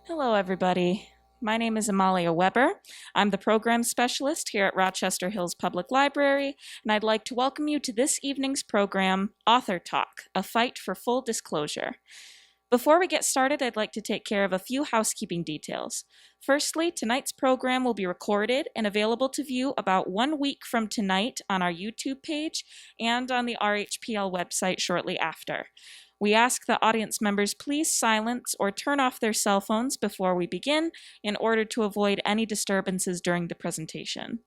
Hello, everybody. My name is Amalia Weber. I'm the program specialist here at Rochester Hills Public Library, and I'd like to welcome you to this evening's program, Author Talk, A Fight for Full Disclosure. Before we get started, I'd like to take care of a few housekeeping details. Firstly, tonight's program will be recorded and available to view about 1 week from tonight on our YouTube page and on the RHPL website shortly after. We ask that audience members please silence or turn off their cell phones before we begin in order to avoid any disturbances during the presentation.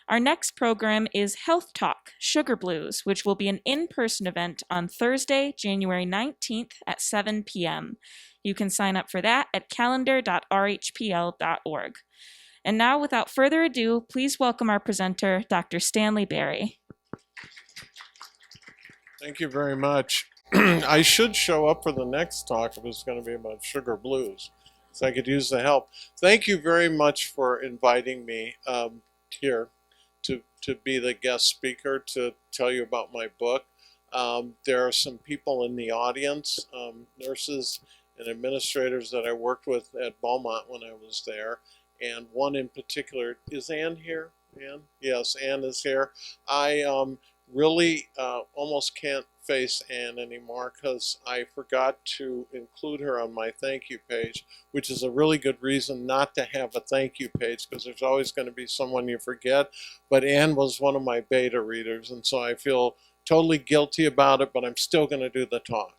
Our next program is Health Talk, Sugar Blues, which will be an in-person event on Thursday, January 19th at 7 p.m. You can sign up for that at calendar.rhpl.org. And now, without further ado, please welcome our presenter, Dr. Stanley Berry. Thank you very much. I should show up for the next talk if it's going to be about sugar blues, so I could use the help. Thank you very much for inviting me here to be the guest speaker to tell you about my book. There are some people in the audience, nurses and administrators that I worked with at Beaumont when I was there, and one in particular, is Ann here? Ann? Yes, Ann is here. I really almost can't face Ann anymore because I forgot to include her on my thank you page, which is a really good reason not to have a thank you page because there's always going to be someone you forget. But Ann was one of my beta readers, and so I feel totally guilty about it, but I'm still going to do the talk.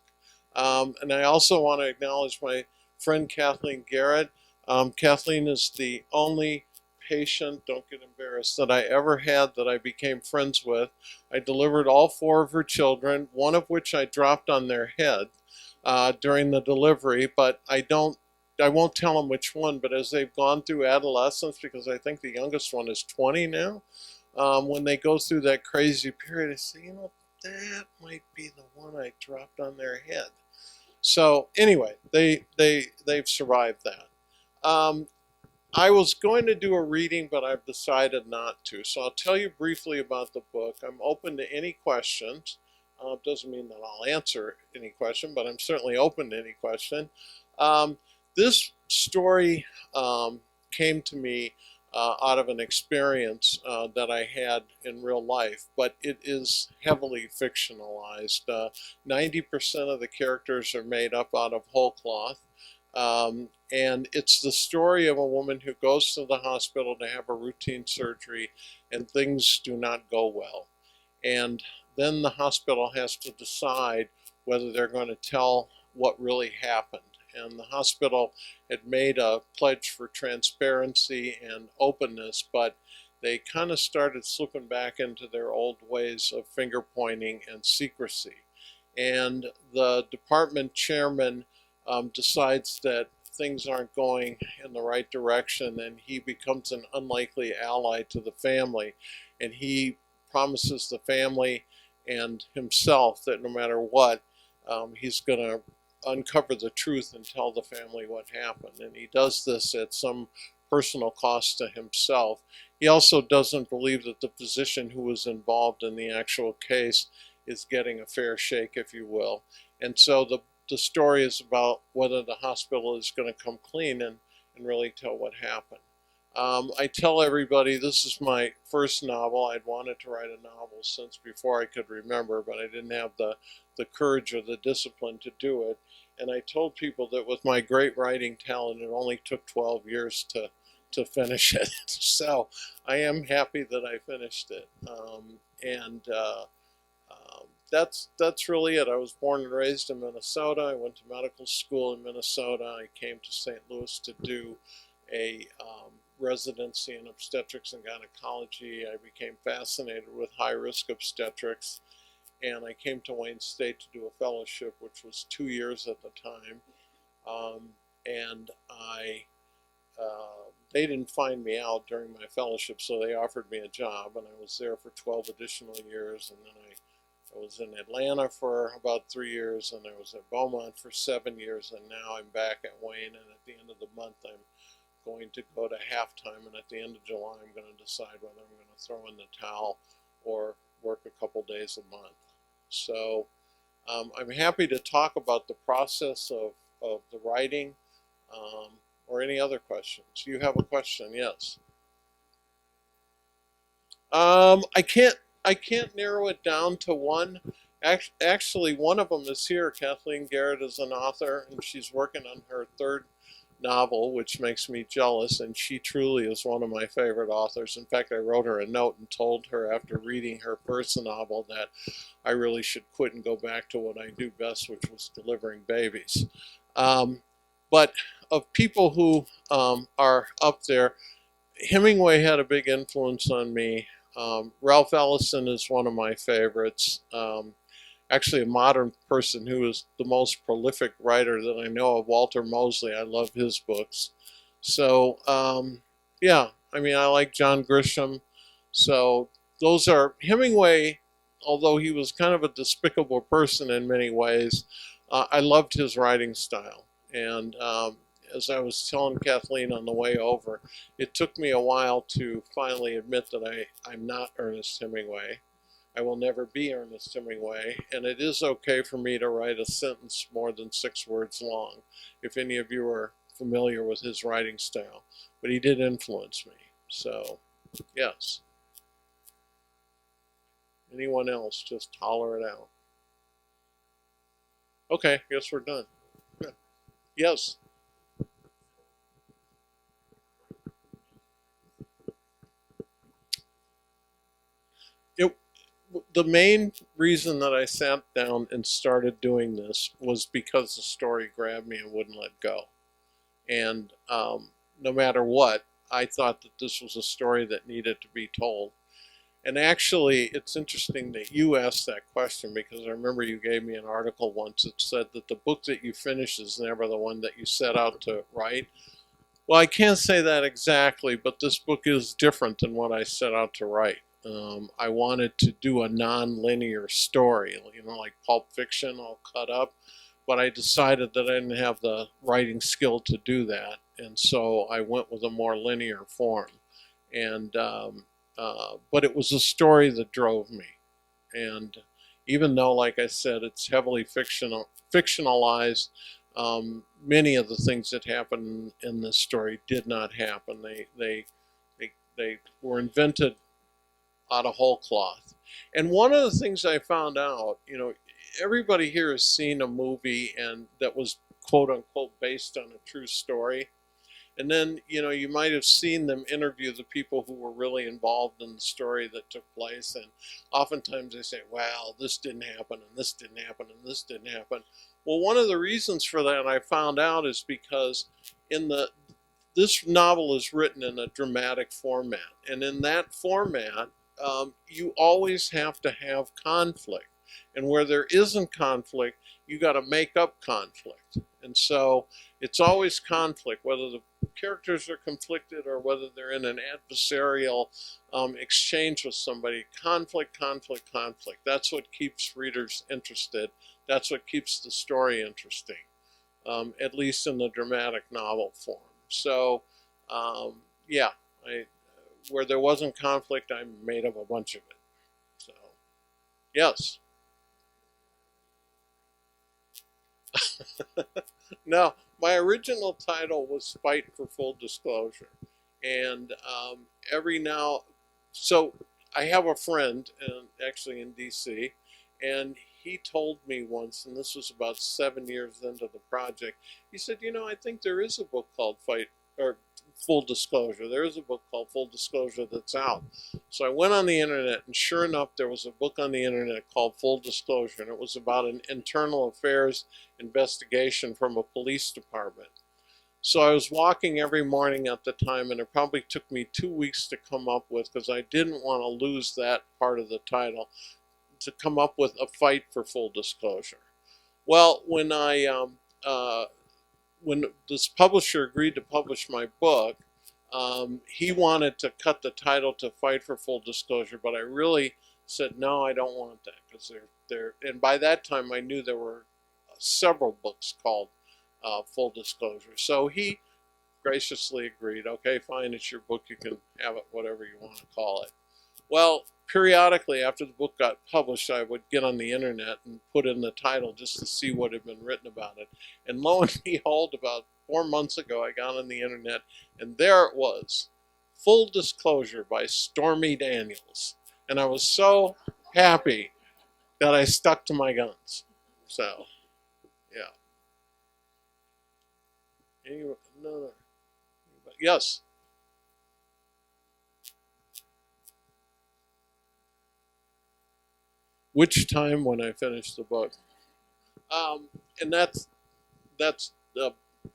And I also want to acknowledge my friend Kathleen Garrett. Kathleen is the only patient, don't get embarrassed, that I ever had that I became friends with. I delivered all 4 of her children, one of which I dropped on their head during the delivery, but I won't tell them which one, but as they've gone through adolescence, because I think the youngest one is 20 now, when they go through that crazy period, I say, that might be the one I dropped on their head. So anyway, they've survived that. I was going to do a reading, but I've decided not to. So I'll tell you briefly about the book. I'm open to any questions. Doesn't mean that I'll answer any question, but I'm certainly open to any question. This story came to me out of an experience that I had in real life, but it is heavily fictionalized. 90% of the characters are made up out of whole cloth. And it's the story of a woman who goes to the hospital to have a routine surgery and things do not go well. And then the hospital has to decide whether they're going to tell what really happened. And the hospital had made a pledge for transparency and openness, but they kind of started slipping back into their old ways of finger pointing and secrecy. And the department chairman decides that things aren't going in the right direction, and he becomes an unlikely ally to the family. And he promises the family and himself that no matter what, he's going to uncover the truth and tell the family what happened. And he does this at some personal cost to himself. He also doesn't believe that the physician who was involved in the actual case is getting a fair shake, if you will. And so the story is about whether the hospital is going to come clean and really tell what happened. I tell everybody this is my first novel. I'd wanted to write a novel since before I could remember, but I didn't have the courage or the discipline to do it. And I told people that with my great writing talent, it only took 12 years to finish it. So I am happy that I finished it. That's really it. I was born and raised in Minnesota. I went to medical school in Minnesota. I came to St. Louis to do a residency in obstetrics and gynecology. I became fascinated with high-risk obstetrics, and I came to Wayne State to do a fellowship, which was 2 years at the time. And they didn't find me out during my fellowship, so they offered me a job, and I was there for 12 additional years, and then I was in Atlanta for about 3 years, and I was at Beaumont for 7 years, and now I'm back at Wayne, and at the end of the month I'm going to go to halftime, and at the end of July I'm going to decide whether I'm going to throw in the towel or work a couple days a month. So I'm happy to talk about the process of the writing. or any other questions? You have a question? Yes. I can't narrow it down to one. Actually, one of them is here. Kathleen Garrett is an author, and she's working on her third novel, which makes me jealous. And she truly is one of my favorite authors. In fact, I wrote her a note and told her after reading her first novel that I really should quit and go back to what I do best, which was delivering babies. Um, but of people who are up there, Hemingway had a big influence on me. Ralph Ellison is one of my favorites. Actually, a modern person who is the most prolific writer that I know of, Walter Mosley. I love his books. So, yeah, I mean, I like John Grisham. So, those are Hemingway, although he was kind of a despicable person in many ways. I loved his writing style. And as I was telling Kathleen on the way over, it took me a while to finally admit that I'm not Ernest Hemingway. I will never be Ernest Hemingway, and it is okay for me to write a sentence more than 6 words long, if any of you are familiar with his writing style. But he did influence me, so yes. Anyone else, just holler it out. Okay, guess we're done. Yeah. Yes. It, the main reason that I sat down and started doing this was because the story grabbed me and wouldn't let go. And no matter what, I thought that this was a story that needed to be told. And actually, it's interesting that you asked that question, because I remember you gave me an article once that said that the book that you finish is never the one that you set out to write. Well, I can't say that exactly, but this book is different than what I set out to write. I wanted to do a non-linear story, like Pulp Fiction, all cut up, but I decided that I didn't have the writing skill to do that, and so I went with a more linear form. And but it was a story that drove me, and even though, like I said, it's heavily fictionalized, many of the things that happen in this story did not happen. They were invented out of whole cloth. And one of the things I found out, everybody here has seen a movie and that was quote unquote based on a true story. And then, you might have seen them interview the people who were really involved in the story that took place. And oftentimes they say, well, this didn't happen, and this didn't happen, and this didn't happen. Well, one of the reasons for that I found out is because this novel is written in a dramatic format. And in that format, you always have to have conflict. And where there isn't conflict, you got to make up conflict. And so it's always conflict, whether the characters are conflicted or whether they're in an adversarial exchange with somebody. Conflict, conflict, conflict. That's what keeps readers interested. That's what keeps the story interesting, at least in the dramatic novel form. So, yeah, where there wasn't conflict, I made up a bunch of it. So, yes. No, my original title was Fight for Full Disclosure. And so I have a friend, actually in DC, and he told me once, and this was about 7 years into the project, he said, I think there is a book called Full Disclosure. There is a book called Full Disclosure that's out. So I went on the internet, and sure enough, there was a book on the internet called Full Disclosure, and it was about an internal affairs investigation from a police department. So I was walking every morning at the time, and it probably took me 2 weeks to come up with, because I didn't want to lose that part of the title, to come up with a fight for full disclosure. Well, when this publisher agreed to publish my book, he wanted to cut the title to Fight for Full Disclosure, but I really said, no, I don't want that, because and by that time I knew there were several books called Full Disclosure. So he graciously agreed, okay, fine, it's your book, you can have it whatever you want to call it. Well, periodically after the book got published, I would get on the internet and put in the title just to see what had been written about it. And lo and behold, about 4 months ago, I got on the internet, and there it was, Full Disclosure by Stormy Daniels. And I was so happy that I stuck to my guns. So, yeah. Anyway, no. Yes. Which time when I finished the book? And that's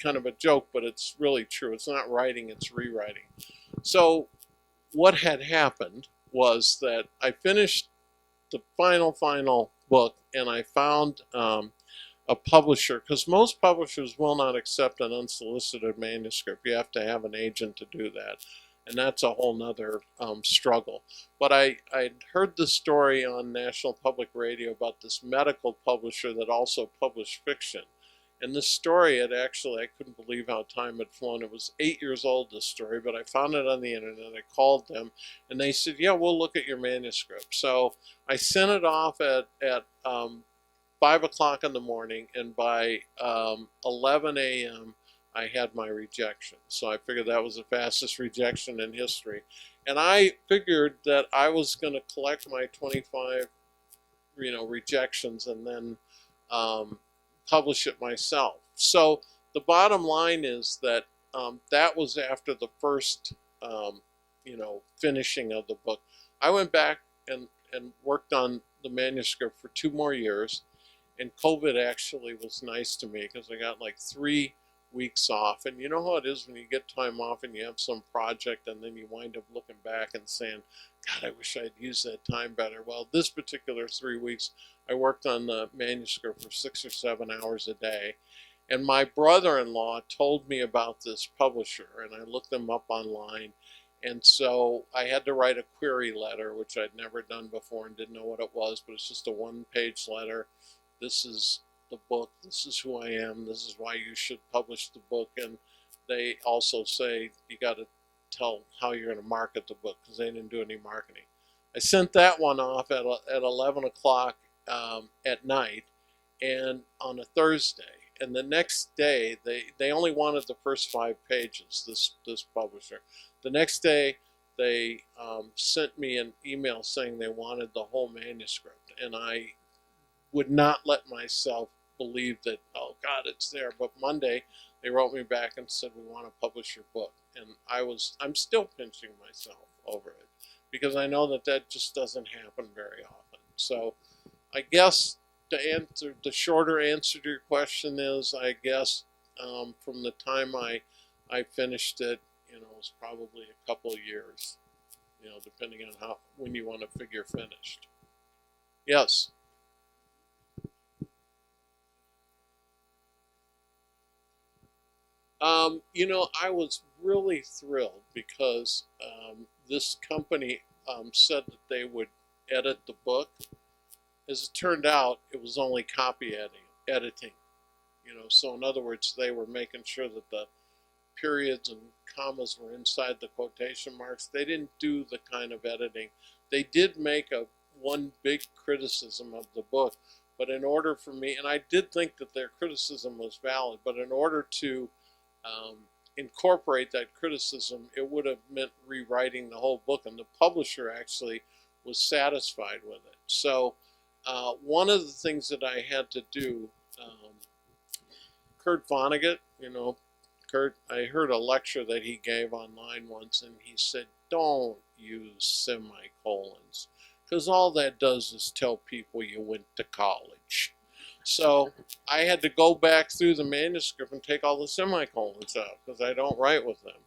kind of a joke, but it's really true. It's not writing; it's rewriting. So, what had happened was that I finished the final book, and I found a publisher, because most publishers will not accept an unsolicited manuscript. You have to have an agent to do that, and that's a whole nother struggle. But I'd heard the story on National Public Radio about this medical publisher that also published fiction. And this story had actually, I couldn't believe how time had flown. It was 8 years old, this story, but I found it on the internet. I called them, and they said, yeah, we'll look at your manuscript. So I sent it off at 5 o'clock in the morning, and by 11 a.m., I had my rejection. So I figured that was the fastest rejection in history. And I figured that I was going to collect my 25, rejections and then publish it myself. So the bottom line is that that was after the first, finishing of the book. I went back and worked on the manuscript for 2 more years. And COVID actually was nice to me because I got like 3 weeks off. And you know how it is when you get time off and you have some project and then you wind up looking back and saying, God, I wish I'd used that time better. Well, this particular 3 weeks, I worked on the manuscript for 6 or 7 hours a day. And my brother-in-law told me about this publisher, and I looked them up online. And so I had to write a query letter, which I'd never done before and didn't know what it was, but it's just a one-page letter. This is the book, this is who I am, this is why you should publish the book. And they also say you got to tell how you're going to market the book, because they didn't do any marketing. I sent that one off at 11 o'clock at night, and on a Thursday. And the next day, they only wanted the first 5 pages, this publisher. The next day, they sent me an email saying they wanted the whole manuscript. And I would not let myself believe that, oh God, it's there. But Monday, they wrote me back and said, we want to publish your book. And I'm still pinching myself over it, because I know that just doesn't happen very often. So I guess the shorter answer to your question is, I guess from the time I finished it, it was probably a couple of years, depending on when you want to figure finished. Yes. I was really thrilled because this company said that they would edit the book. As it turned out, it was only copy editing. So in other words, they were making sure that the periods and commas were inside the quotation marks. They didn't do the kind of editing. They did make one big criticism of the book, but in order for me, and I did think that their criticism was valid, but in order to incorporate that criticism, it would have meant rewriting the whole book, and the publisher actually was satisfied with it. So one of the things that I had to do, Kurt Vonnegut, Kurt, I heard a lecture that he gave online once, and he said, don't use semicolons, because all that does is tell people you went to college. So I had to go back through the manuscript and take all the semicolons out, because I don't write with them.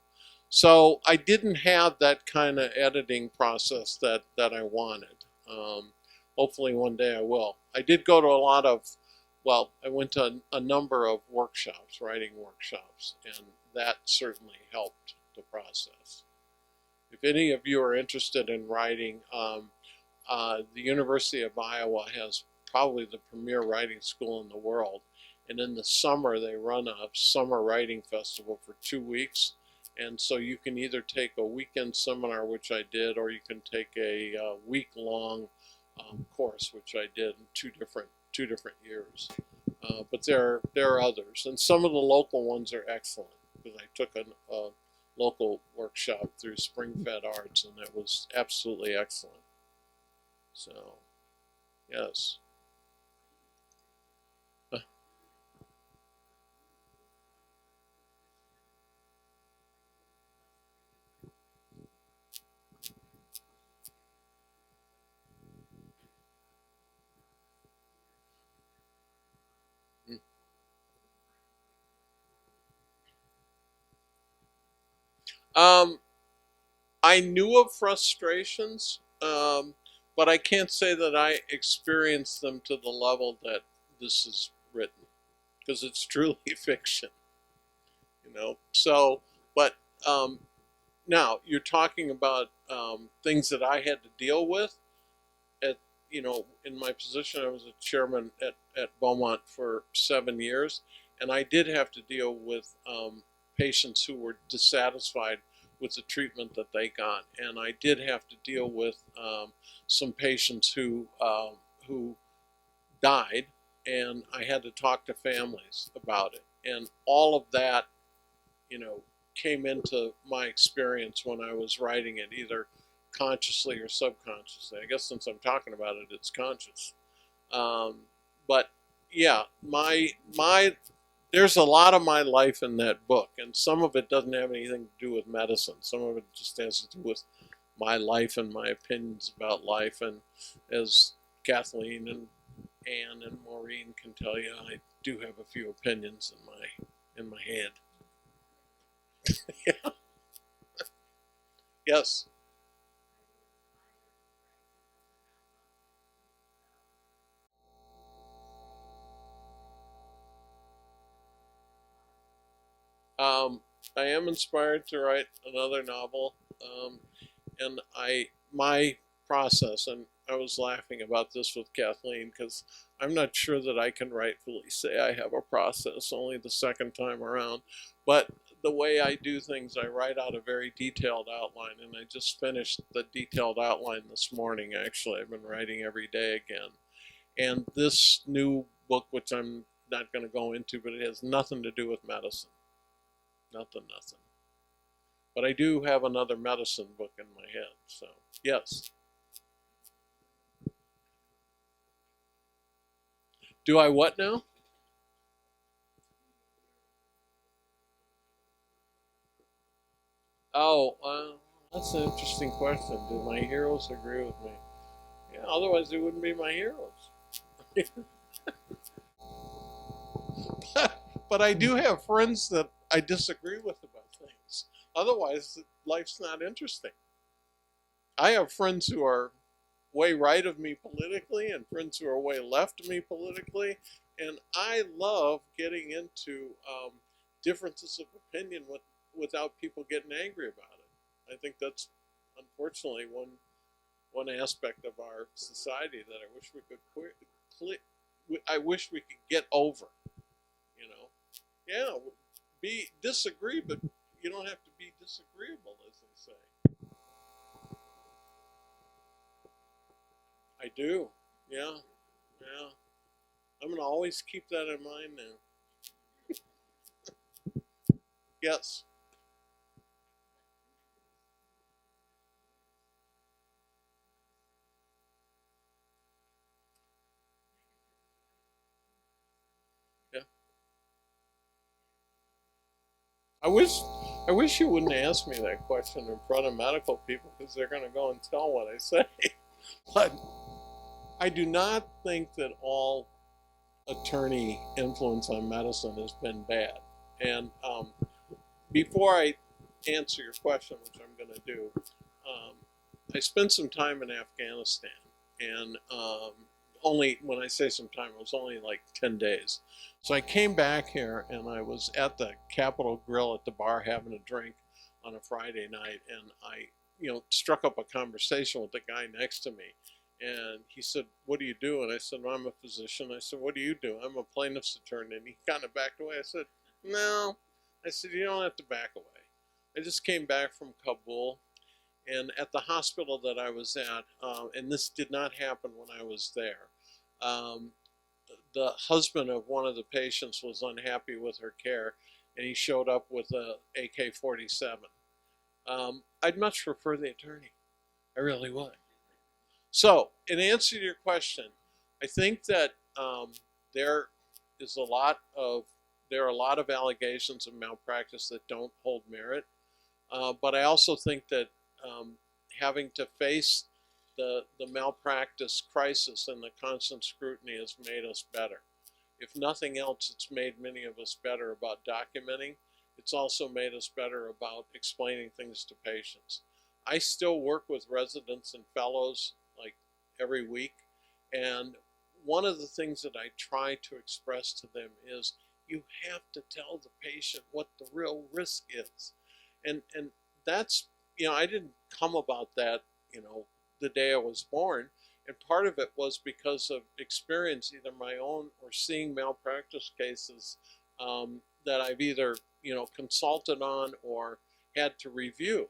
So I didn't have that kind of editing process that I wanted. Hopefully one day I will. I did go to I went to a number of workshops, writing workshops, and that certainly helped the process. If any of you are interested in writing, the University of Iowa has probably the premier writing school in the world. And in the summer, they run a summer writing festival for 2 weeks. And so you can either take a weekend seminar, which I did, or you can take a week-long course, which I did in two different years. But there are others, and some of the local ones are excellent. Because I took a local workshop through Spring Fed Arts, and it was absolutely excellent. So, yes. Um, I knew of frustrations, but I can't say that I experienced them to the level that this is written, because it's truly fiction, you know. So, but now you're talking about things that I had to deal with. At in my position, I was a chairman at Beaumont for 7 years, and I did have to deal with patients who were dissatisfied with the treatment that they got, and I did have to deal with some patients who died, and I had to talk to families about it, and all of that, you know, came into my experience when I was writing it, either consciously or subconsciously. I guess since I'm talking about it, it's conscious. Um, but yeah, my there's a lot of my life in that book, and some of it doesn't have anything to do with medicine. Some of it just has to do with my life and my opinions about life. And as Kathleen and Anne and Maureen can tell you, I do have a few opinions in my head. Yeah. Yes. Um, I am inspired to write another novel, and my process, and I was laughing about this with Kathleen because I'm not sure that I can rightfully say I have a process, only the second time around. But the way I do things, I write out a very detailed outline, and I just finished the detailed outline this morning. Actually, I've been writing every day again, and this new book, which I'm not going to go into, but it has nothing to do with medicine. Nothing, nothing. But I do have another medicine book in my head. So, yes. Do I what now? Oh, that's an interesting question. Do my heroes agree with me? Yeah, otherwise they wouldn't be my heroes. But I do have friends that I disagree with about things. Otherwise, life's not interesting. I have friends who are way right of me politically and friends who are way left of me politically. And I love getting into differences of opinion without people getting angry about it. I think that's unfortunately one aspect of our society that I wish we could I wish we could get over. You know, yeah, be disagree, but you don't have to be disagreeable, as they say. I do. Yeah, yeah. I'm gonna always keep that in mind now. Yes. Yeah. I wish I wish you wouldn't ask me that question in front of medical people because they're gonna go and tell what I say. But I do not think that all attorney influence on medicine has been bad. And before I answer your question, which I'm going to do, um, I spent some time in Afghanistan, and only when I say some time, it was only like 10 days. So I came back here, and I was at the Capitol Grill at the bar having a drink on a Friday night, and I, struck up a conversation with the guy next to me. And he said, "What do you do?" And I said, "Well, I'm a physician." I said, "What do you do?" "I'm a plaintiff's attorney." And he kind of backed away. I said, "No." I said, "You don't have to back away." I just came back from Kabul, and at the hospital that I was at, and this did not happen when I was there, um, the husband of one of the patients was unhappy with her care, and he showed up with a AK-47. I'd much prefer the attorney. I really would. So, in answer to your question, I think that there is a lot of there are a lot of allegations of malpractice that don't hold merit, but I also think that having to face the malpractice crisis and the constant scrutiny has made us better. If nothing else, it's made many of us better about documenting. It's also made us better about explaining things to patients. I still work with residents and fellows like every week, and one of the things that I try to express to them is you have to tell the patient what the real risk is. And that's, I didn't come about that, the day I was born. And part of it was because of experience, either my own or seeing malpractice cases that I've either, consulted on or had to review.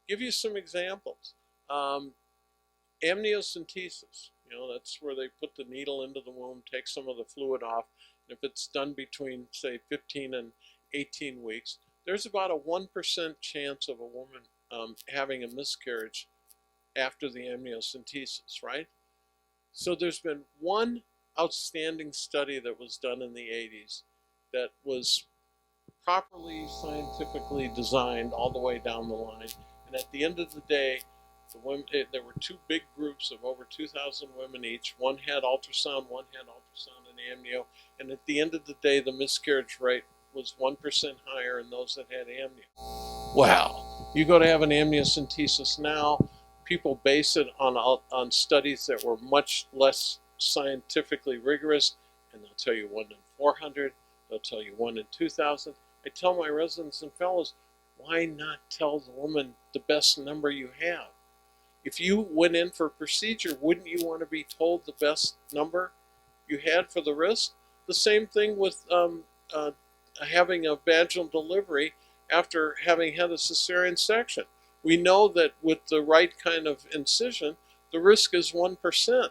Give you some examples. Amniocentesis, that's where they put the needle into the womb, take some of the fluid off. And if it's done between, say, 15 and 18 weeks, there's about a 1% chance of a woman having a miscarriage after the amniocentesis, right? So there's been one outstanding study that was done in the 80s that was properly scientifically designed all the way down the line. And at the end of the day, there were two big groups of over 2,000 women each. One had ultrasound, one had ultrasound and amnio. And at the end of the day, the miscarriage rate was 1% higher in those that had amnio. Wow. You go to have an amniocentesis now, people base it on studies that were much less scientifically rigorous, and they'll tell you 1 in 400, they'll tell you 1 in 2,000. I tell my residents and fellows, why not tell the woman the best number you have? If you went in for a procedure, wouldn't you want to be told the best number you had for the risk? The same thing with having a vaginal delivery after having had a cesarean section. We know that with the right kind of incision, the risk is 1%.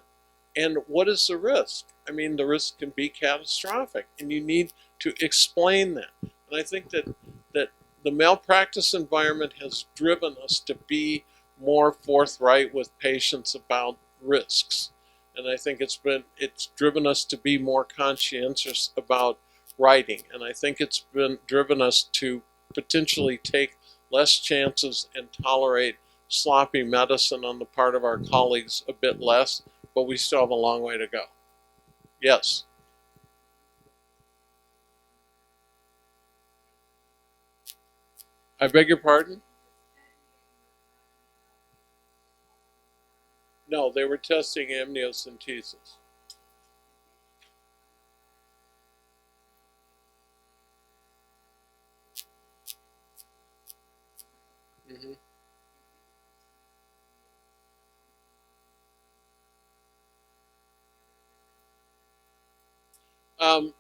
And what is the risk? I mean, the risk can be catastrophic, and you need to explain that. And I think that the malpractice environment has driven us to be more forthright with patients about risks. And I think it's driven us to be more conscientious about writing. And I think it's driven us to potentially take less chances and tolerate sloppy medicine on the part of our colleagues a bit less, but we still have a long way to go. Yes? I beg your pardon? No, they were testing amniocentesis. Mm-hmm.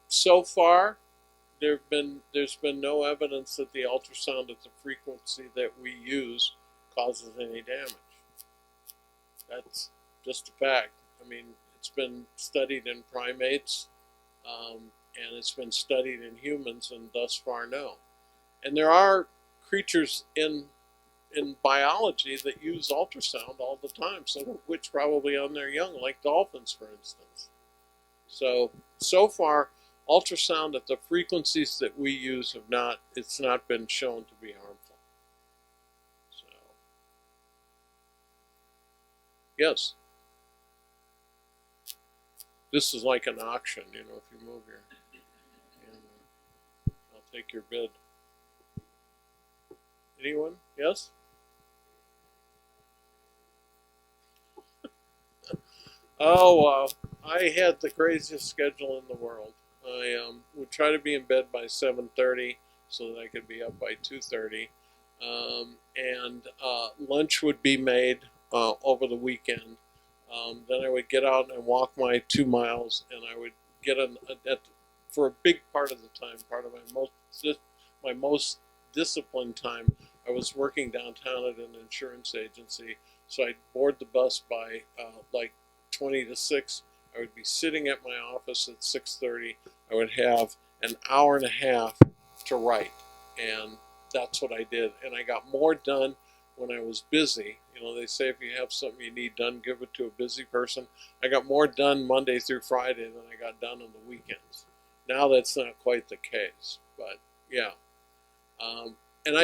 So far, there's been no evidence that the ultrasound at the frequency that we use causes any damage. That's just a fact. I mean, it's been studied in primates, and it's been studied in humans, and thus far, no. And there are creatures in biology that use ultrasound all the time, some of which probably on their young, like dolphins, for instance. So far, ultrasound at the frequencies that we use it's not been shown to be harmful. So, yes. This is like an auction, if you move here. And, I'll take your bid. Anyone? Yes? Oh, I had the craziest schedule in the world. I would try to be in bed by 7:30 so that I could be up by 2:30. And lunch would be made over the weekend. Then I would get out and walk my 2 miles, and I would get for a big part of the time, part of my most disciplined time, I was working downtown at an insurance agency. So I'd board the bus by like 20 to 6. I would be sitting at my office at 6:30. I would have an hour and a half to write, and that's what I did. And I got more done when I was busy. You know, they say if you have something you need done, give it to a busy person. I got more done Monday through Friday than I got done on the weekends. Now that's not quite the case, but yeah. And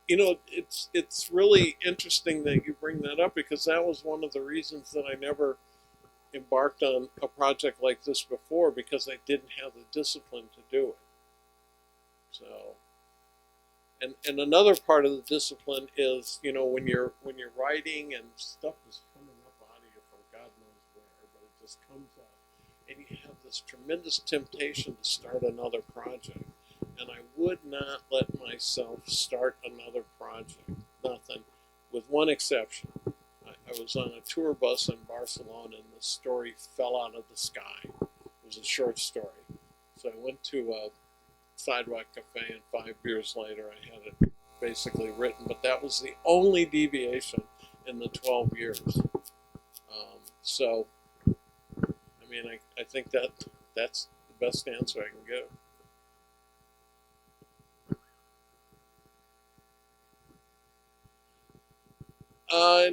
it's really interesting that you bring that up, because that was one of the reasons that I never embarked on a project like this before, because I didn't have the discipline to do it. So, and another part of the discipline is, you know, when you're writing and stuff is coming up out of you from God knows where, but it just comes out, and you have this tremendous temptation to start another project. And I would not let myself start another project. Nothing, with one exception. I was on a tour bus in Barcelona, and the story fell out of the sky. It was a short story. So I went to a sidewalk cafe, and 5 beers later, I had it basically written. But that was the only deviation in the 12 years. So, I mean, I think that's the best answer I can give.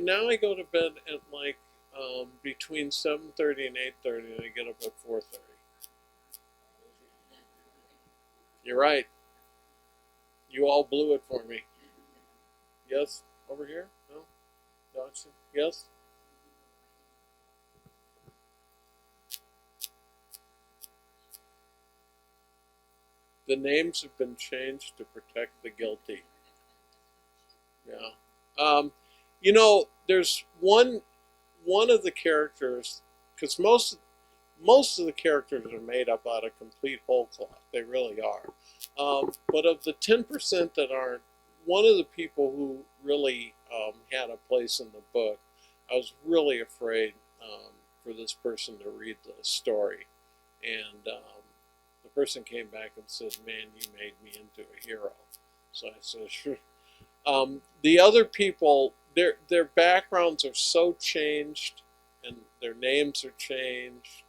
Now I go to bed at like between 7:30 and 8:30, and I get up at 4:30. You're right. You all blew it for me. Yes, over here. No, Dodson. Yes. The names have been changed to protect the guilty. Yeah. You know, there's one of the characters, because most of the characters are made up out of complete whole cloth. They really are. But of the 10% that aren't, one of the people who really had a place in the book, I was really afraid for this person to read the story. And the person came back and said, "Man, you made me into a hero." So I said, "Sure." The other people, their backgrounds are so changed, and their names are changed.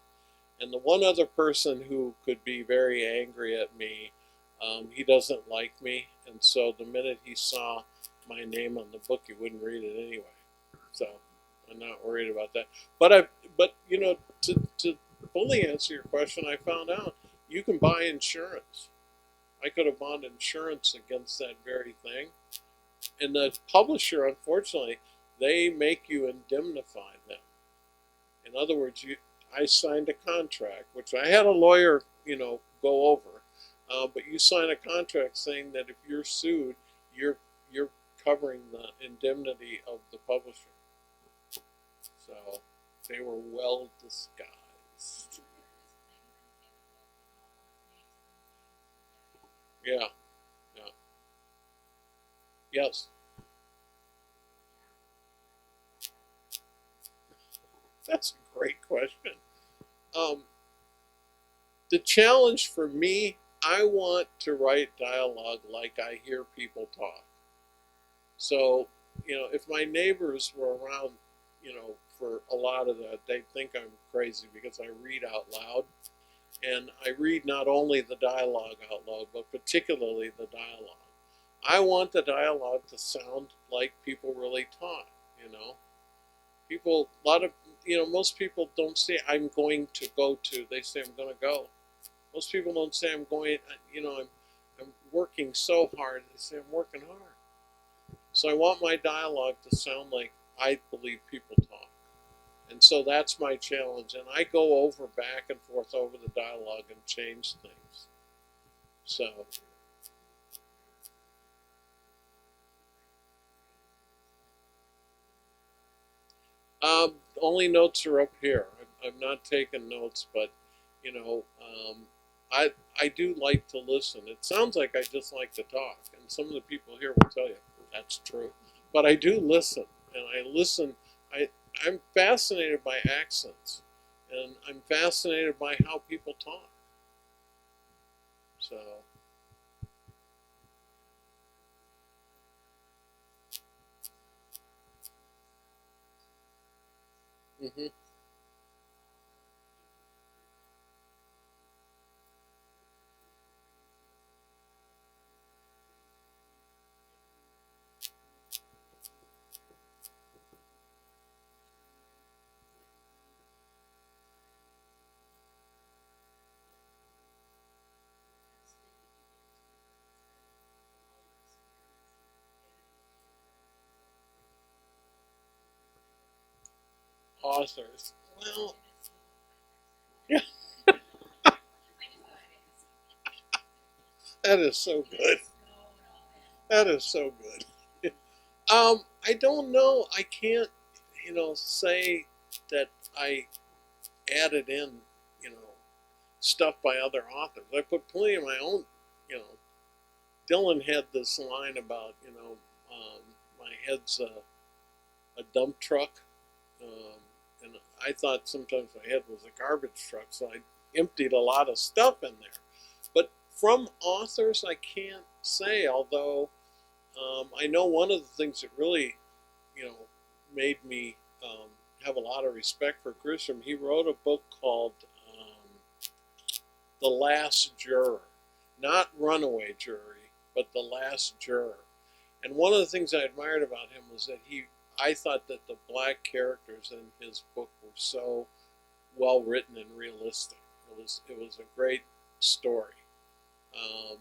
And the one other person who could be very angry at me, he doesn't like me, and so the minute he saw my name on the book, he wouldn't read it anyway. So I'm not worried about that. But you know, to fully answer your question, I found out you can buy insurance. I could have bought insurance against that very thing. And the publisher, unfortunately, they make you indemnify them. In other words, I signed a contract, which I had a lawyer, go over. But you sign a contract saying that if you're sued, you're covering the indemnity of the publisher. So they were well disguised. Yeah, yeah, yes. That's a great question. Um, the challenge for me, I want to write dialogue like I hear people talk. So, if my neighbors were around, for a lot of that, they'd think I'm crazy because I read out loud. And I read not only the dialogue out loud, but particularly the dialogue. I want the dialogue to sound like people really talk, People, a lot of, most people don't say, "I'm going to go to," they say, "I'm going to go." Most people don't say, "I'm going," I'm working so hard. They say, "I'm working hard." So I want my dialogue to sound like I believe people talk. And so that's my challenge. And I go over back and forth over the dialogue and change things. So, only notes are up here. I'm not taking notes, but, you know, um, I do like to listen. It sounds like I just like to talk. And some of the people here will tell you that's true. But I do listen. And I listen. I'm fascinated by accents. And I'm fascinated by how people talk. So, hmm authors. Well, yeah, that is so good. That is so good. I don't know. I can't, say that I added in, you know, stuff by other authors. I put plenty of my own, you know. Dylan had this line about, my head's a dump truck. And I thought sometimes my head was a garbage truck, so I emptied a lot of stuff in there. But from authors, I can't say, although I know one of the things that really, made me have a lot of respect for Grisham. He wrote a book called The Last Juror, not Runaway Jury, but The Last Juror. And one of the things I admired about him was that I thought that the black characters in his book were so well written and realistic. It was a great story. Um,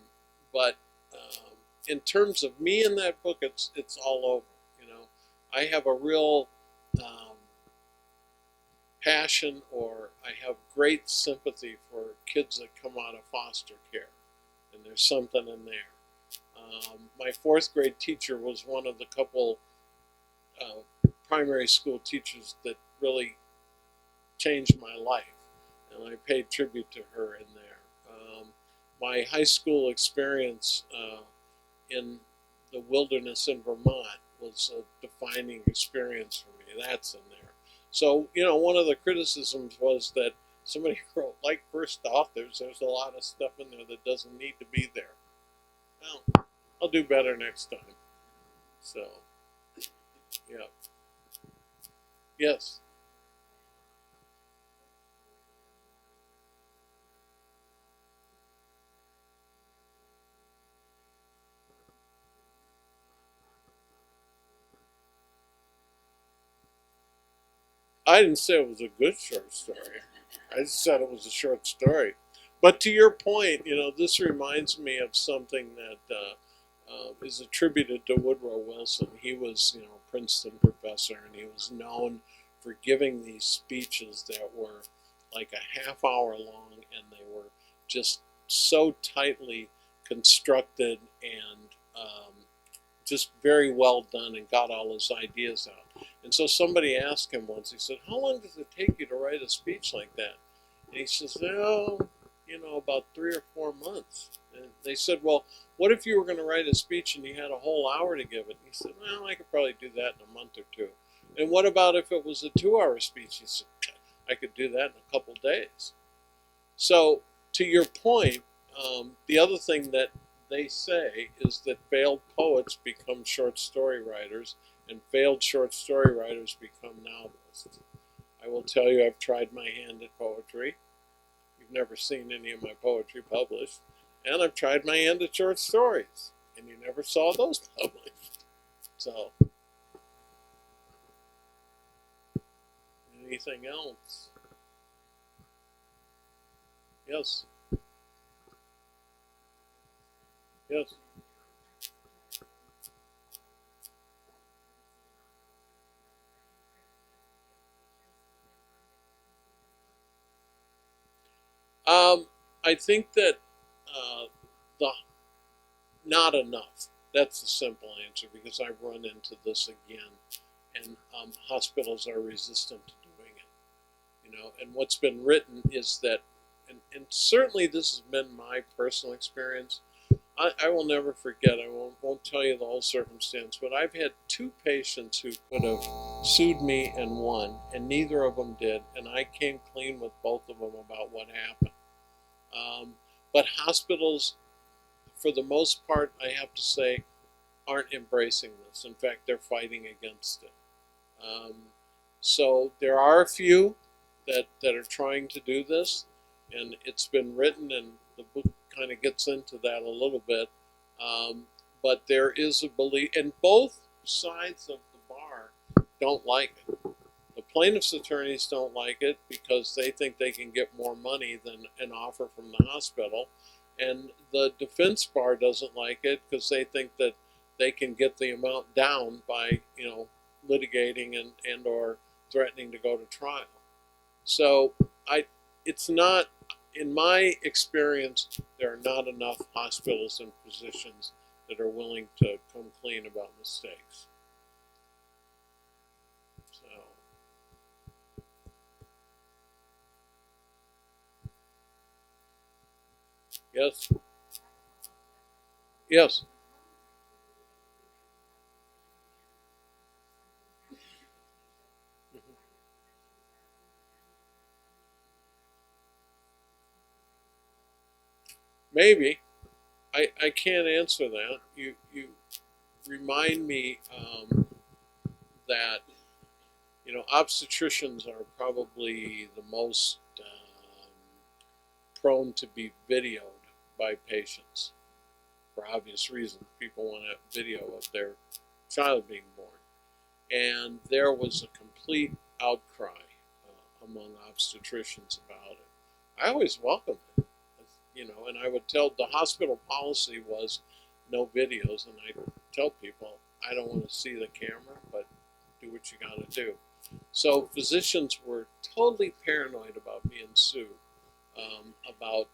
but in terms of me in that book, it's all over. I have a real um, passion, or I have great sympathy for kids that come out of foster care, and there's something in there. My fourth grade teacher was one of the couple primary school teachers that really changed my life, and I paid tribute to her in there. My high school experience in the wilderness in Vermont was a defining experience for me. That's in there. So, one of the criticisms was that somebody wrote, like first authors, there's a lot of stuff in there that doesn't need to be there. Well, I'll do better next time. So, yeah. Yes. I didn't say it was a good short story. I just said it was a short story. But to your point, this reminds me of something that is attributed to Woodrow Wilson. He was, a Princeton professor, and he was known for giving these speeches that were like a half hour long, and they were just so tightly constructed and just very well done, and got all his ideas out. And so somebody asked him once, he said, "How long does it take you to write a speech like that?" And he says, "Oh, about 3 or 4 months." And they said, "Well, what if you were going to write a speech and you had a whole hour to give it?" And he said, "Well, I could probably do that in a month or two." "And what about if it was a 2 hour speech?" He said, "I could do that in a couple days." So, to your point, the other thing that they say is that failed poets become short story writers, and failed short story writers become novelists. I will tell you, I've tried my hand at poetry. You've never seen any of my poetry published. And I've tried my hand at short stories, and you never saw those published. So, anything else? Yes. Yes. I think that the not enough. That's the simple answer, because I've run into this again, and hospitals are resistant to doing it. And what's been written is that, and certainly this has been my personal experience. I will never forget. I won't tell you the whole circumstance, but I've had two patients who could have sued me and won, and neither of them did, and I came clean with both of them about what happened. But hospitals, for the most part, I have to say, aren't embracing this. In fact, they're fighting against it. Um, so there are a few that are trying to do this, and it's been written, and the book kind of gets into that a little bit. But there is a belief, and both sides of the bar don't like it. The plaintiff's attorneys don't like it because they think they can get more money than an offer from the hospital. And the defense bar doesn't like it because they think that they can get the amount down by, litigating and or threatening to go to trial. So it's not, in my experience, there are not enough hospitals and physicians that are willing to come clean about mistakes. So, yes, yes. Maybe. I can't answer that. You remind me that, obstetricians are probably the most prone to be videoed by patients for obvious reasons. People want to have video of their child being born. And there was a complete outcry among obstetricians about it. I always welcomed it, and I would tell, the hospital policy was no videos, and I tell people, I don't want to see the camera, but do what you got to do. So physicians were totally paranoid about being sued, about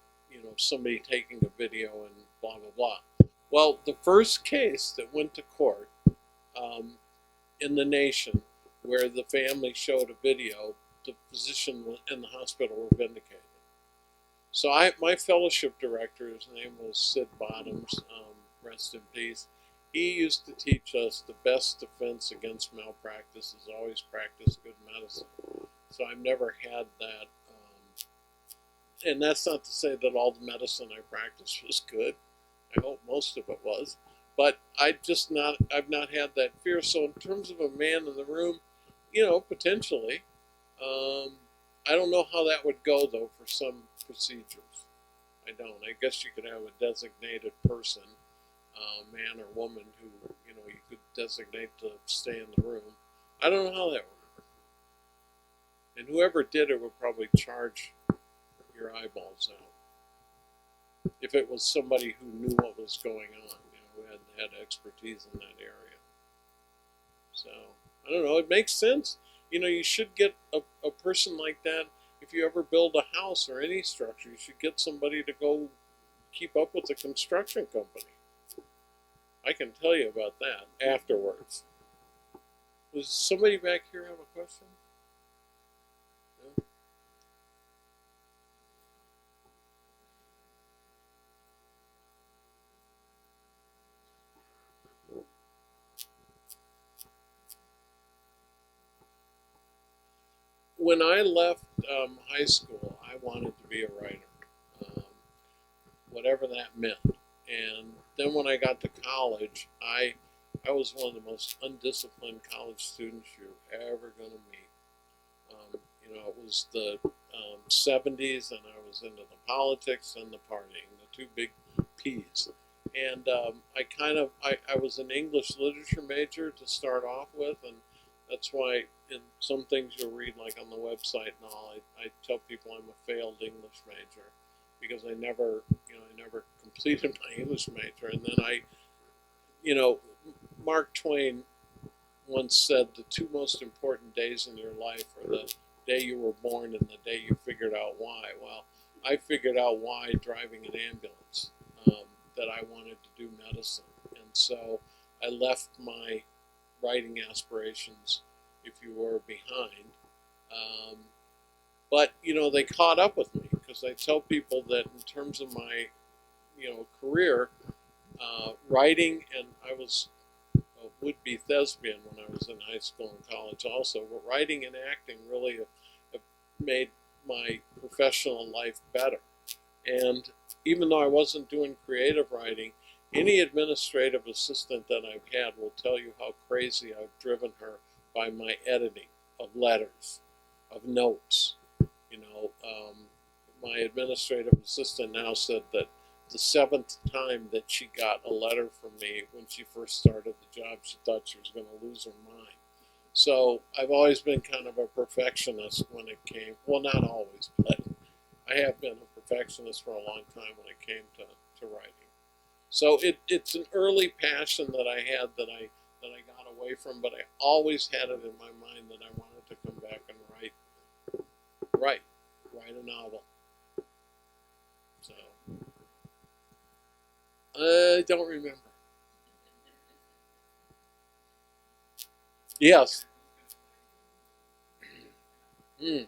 somebody taking a video and blah blah blah. Well, the first case that went to court in the nation, where the family showed a video, the physician and the hospital were vindicated. So my fellowship director, his name was Sid Bottoms, rest in peace. He used to teach us the best defense against malpractice is always practice good medicine. So I've never had that, and that's not to say that all the medicine I practiced was good. I hope most of it was, but I've not had that fear. So in terms of a man in the room, potentially, I don't know how that would go though for some procedures. I don't. I guess you could have a designated person, man or woman, who you could designate to stay in the room. I don't know how that would work. And whoever did it would probably charge your eyeballs out if it was somebody who knew what was going on, who had expertise in that area. So I don't know. It makes sense. You should get a person like that. If you ever build a house or any structure, you should get somebody to go keep up with the construction company. I can tell you about that afterwards. Does somebody back here have a question? No? When I left high school, I wanted to be a writer, whatever that meant. And then when I got to college, I was one of the most undisciplined college students you're ever going to meet. It was the 70s, and I was into the politics and the partying, the two big P's. And I was an English literature major to start off with, and that's why in some things you'll read, like on the website and all, I tell people I'm a failed English major because I never completed my English major. And then Mark Twain once said the two most important days in your life are the day you were born and the day you figured out why. Well, I figured out why driving an ambulance, that I wanted to do medicine. And so I left my writing aspirations, if you were, behind. But they caught up with me, because I tell people that in terms of my career, writing, and I was a would-be thespian when I was in high school and college also, but writing and acting really have made my professional life better. And even though I wasn't doing creative writing, any administrative assistant that I've had will tell you how crazy I've driven her by my editing of letters, of notes. My administrative assistant now said that the 7th time that she got a letter from me when she first started the job, she thought she was going to lose her mind. So I've always been kind of a perfectionist when it came, well, not always, but I have been a perfectionist for a long time when it came to writing. So it's an early passion that I had that I got away from, but I always had it in my mind that I wanted to come back Right. Write a novel. So I don't remember. Yes. Hmm.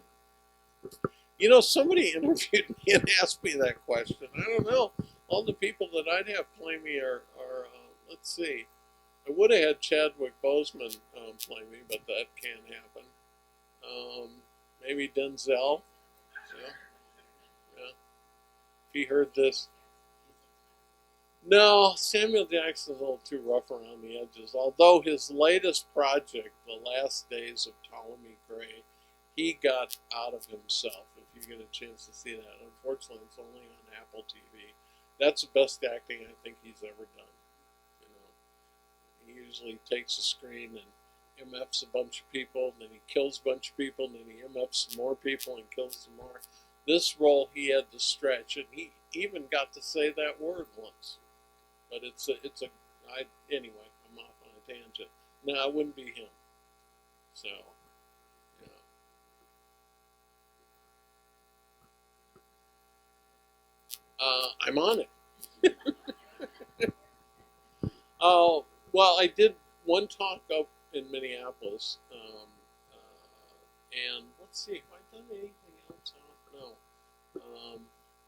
You know, somebody interviewed me and asked me that question. I don't know. All the people that I'd have play me are let's see. I would have had Chadwick Boseman play me, but that can't happen. Um, Maybe Denzel. Yeah, yeah. If he heard this. No, Samuel Jackson's a little too rough around the edges. Although his latest project, The Last Days of Ptolemy Gray, he got out of himself. If you get a chance to see that, unfortunately, it's only on Apple TV. That's the best acting I think he's ever done. You know, he usually takes a screen and MFs a bunch of people, and then he kills a bunch of people, and then he MFs some more people and kills some more. This role, he had to stretch, and he even got to say that word once. But anyway, I'm off on a tangent. No, it wouldn't be him. So, you I'm on it. Oh, well, I did one talk up in Minneapolis, and let's see, have I done anything else? I don't know.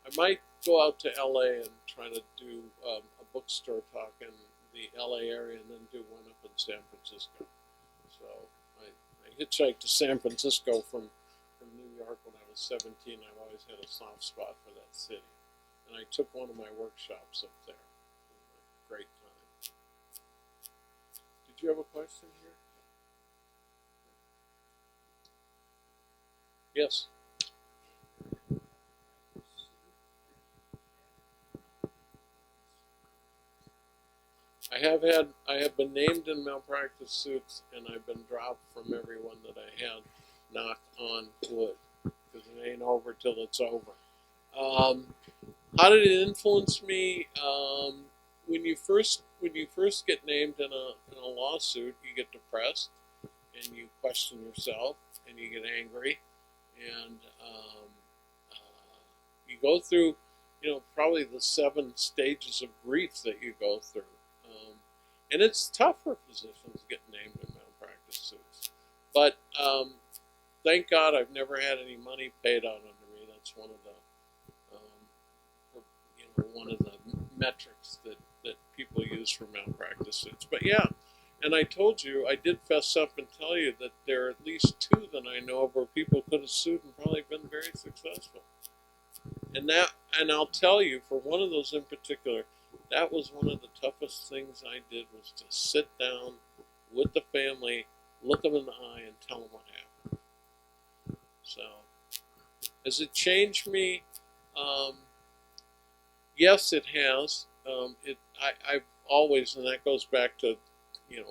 I might go out to LA and try to do a bookstore talk in the LA area, and then do one up in San Francisco. So I hitchhiked to San Francisco from New York when I was 17. I've always had a soft spot for that city, and I took one of my workshops up there. It was a great time. Did you have a question here? Yes. I have been named in malpractice suits, and I've been dropped from every one that I had. Knock on wood, because it ain't over till it's over. Um, how did it influence me? When you first get named in a lawsuit, you get depressed, and you question yourself, and you get angry, and you go through, probably the 7 stages of grief that you go through. And it's tough for physicians getting named in malpractice suits. But thank God I've never had any money paid out under me. That's one of the metrics that people use for malpractice suits. But yeah, and I told you, I did fess up and tell you that there are at least 2 that I know of where people could have sued and probably been very successful. And I'll tell you, for one of those in particular, that was one of the toughest things I did, was to sit down with the family, look them in the eye, and tell them what happened. So, has it changed me? Um, yes, it has. I've always, and that goes back to,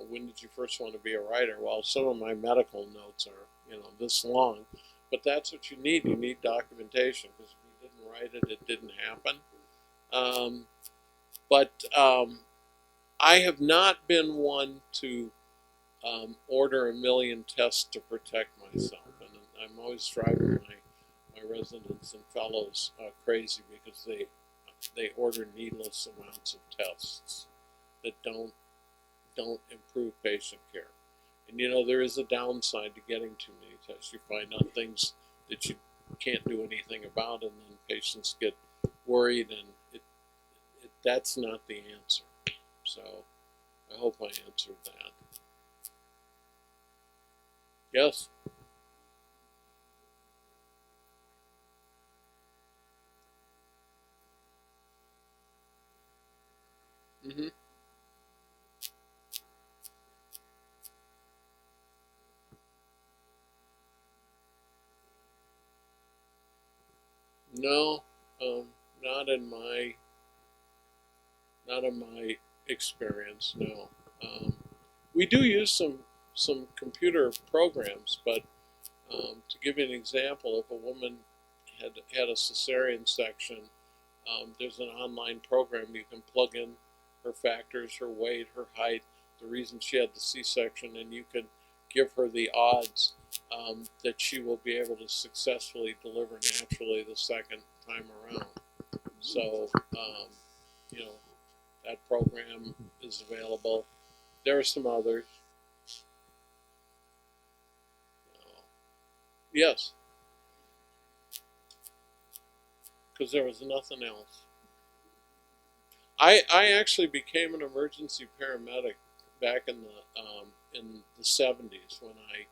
when did you first want to be a writer? Well, some of my medical notes are, this long, but that's what you need. You need documentation, because if you didn't write it, it didn't happen. But I have not been one to order a million tests to protect myself, and I'm always driving my residents and fellows crazy, because they order needless amounts of tests that don't improve patient care. And there is a downside to getting too many tests. You find out things that you can't do anything about, and then patients get worried, and that's not the answer. So I hope I answered that. Yes? Mm-hmm. No, not in my experience. No, we do use some computer programs, but to give you an example, if a woman had a cesarean section, there's an online program you can plug in her factors, her weight, her height, the reason she had the C-section, and you can give her the odds that she will be able to successfully deliver naturally the second time around. So, you know, that program is available. There are some others. Yes, because there was nothing else. I actually became an emergency paramedic back in the 70s when I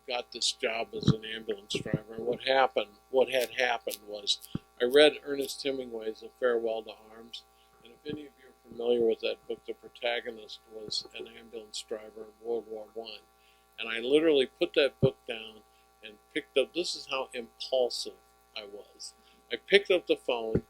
got this job as an ambulance driver. And what had happened was I read Ernest Hemingway's A Farewell to Arms, and if any of you are familiar with that book, the protagonist was an ambulance driver in World War I. And I literally put that book down and picked up. This is how impulsive I was. I picked up the phone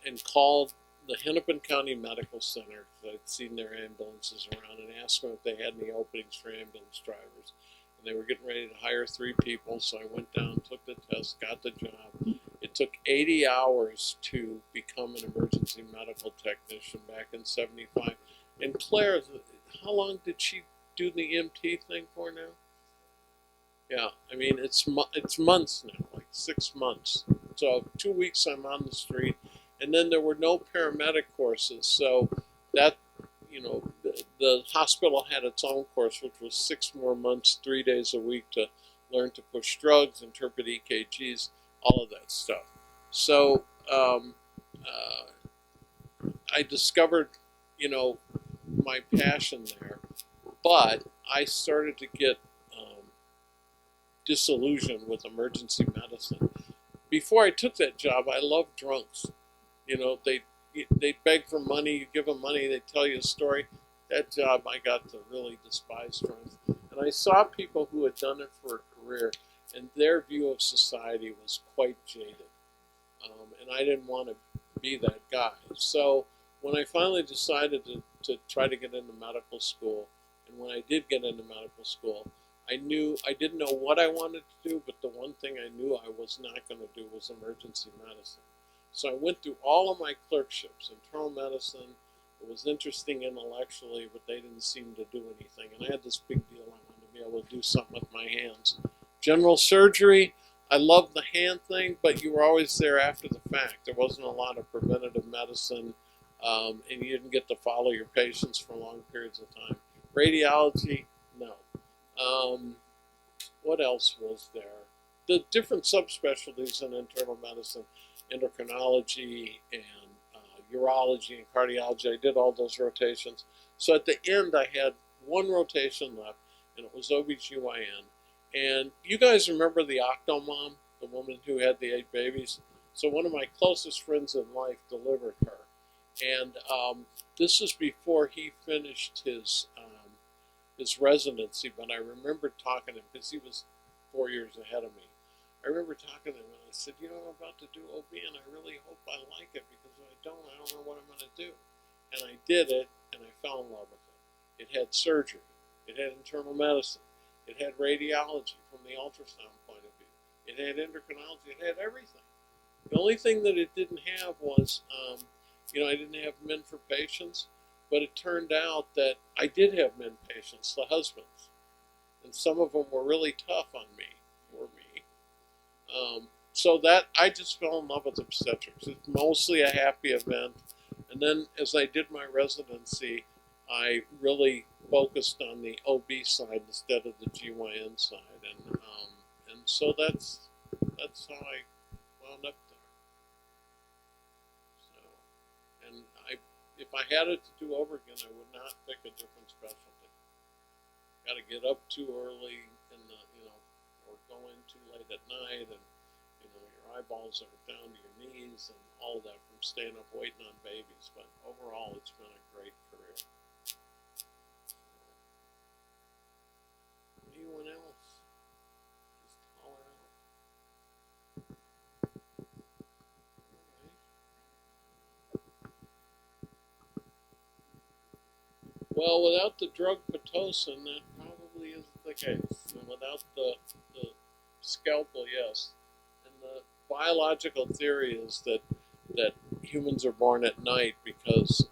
and called the Hennepin County Medical Center, because I'd seen their ambulances around, and asked them if they had any openings for ambulance drivers. And they were getting ready to hire 3 people, so I went down, took the test, got the job. It took 80 hours to become an emergency medical technician back in 75. And Claire, how long did she do the EMT thing for now? Yeah, I mean, it's months now, like 6 months. So 2 weeks I'm on the street, and then there were no paramedic courses. So that, the hospital had its own course, which was 6 more months, 3 days a week to learn to push drugs, interpret EKGs, all of that stuff. So I discovered, my passion there, but I started to get disillusioned with emergency medicine. Before I took that job, I loved drunks. They beg for money, you give them money, they tell you a story. That job, I got to really despise drunks. And I saw people who had done it for a career, and their view of society was quite jaded. And I didn't want to be that guy. So when I finally decided to try to get into medical school, and when I did get into medical school, I didn't know what I wanted to do, but the one thing I knew I was not going to do was emergency medicine. So I went through all of my clerkships. Internal medicine, it was interesting intellectually, but they didn't seem to do anything. And I had this big deal. I wanted to be able to do something with my hands. General surgery, I loved the hand thing, but you were always there after the fact. There wasn't a lot of preventative medicine, and you didn't get to follow your patients for long periods of time. Radiology, no. What else was there? The different subspecialties in internal medicine, endocrinology and urology and cardiology. I did all those rotations. So at the end, I had one rotation left, and it was OBGYN. And you guys remember the Octomom, the woman who had the 8 babies? So one of my closest friends in life delivered her. And this is before he finished his residency, but I remember talking to him because he was 4 years ahead of me. I remember talking to him and I said, I'm about to do OB and I really hope I like it, because if I don't know what I'm going to do. And I did it and I fell in love with it. It had surgery. It had internal medicine. It had radiology from the ultrasound point of view. It had endocrinology. It had everything. The only thing that it didn't have was, I didn't have men for patients. But it turned out that I did have men patients, the husbands. And some of them were really tough on me, so that I just fell in love with obstetrics. It's mostly a happy event. And then as I did my residency, I really focused on the OB side instead of the GYN side. And so that's how I wound up there. So, and if I had it to do over again, I would not pick a different specialty. Got to get up too early, or go in too late at night, and your eyeballs are down to your knees, and all of that from staying up waiting on babies. But overall, it's been a great career. Anyone else? Just holler out. Well, without the drug Pitocin, that probably isn't the case. And without the scalpel, yes. And the biological theory is that humans are born at night because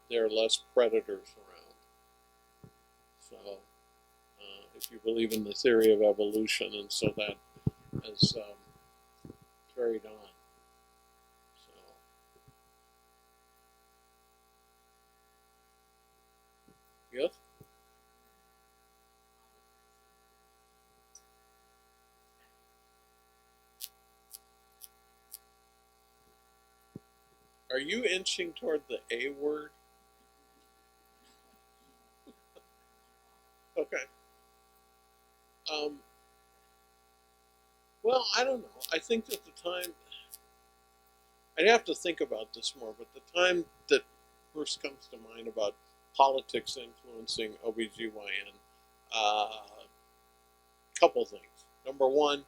there are less predators around. So if you believe in the theory of evolution, and so that has carried on. So, yes. Are you inching toward the A word? Okay. Um, well, I don't know. I think that the time, I'd have to think about this more, but the time that first comes to mind about politics influencing OBGYN, couple things. Number one,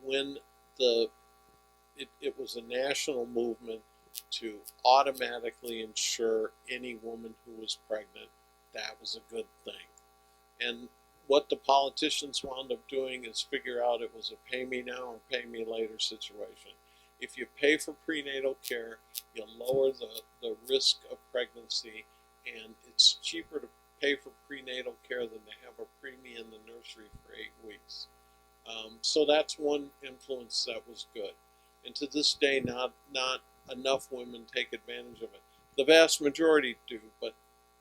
when the it was a national movement to automatically insure any woman who was pregnant, that was a good thing. And what the politicians wound up doing is figure out it was a pay me now or pay me later situation. If you pay for prenatal care, you lower the risk of pregnancy, and it's cheaper to pay for prenatal care than to have a preemie in the nursery for 8 weeks. So that's one influence that was good. And to this day, not enough women take advantage of it. The vast majority do, but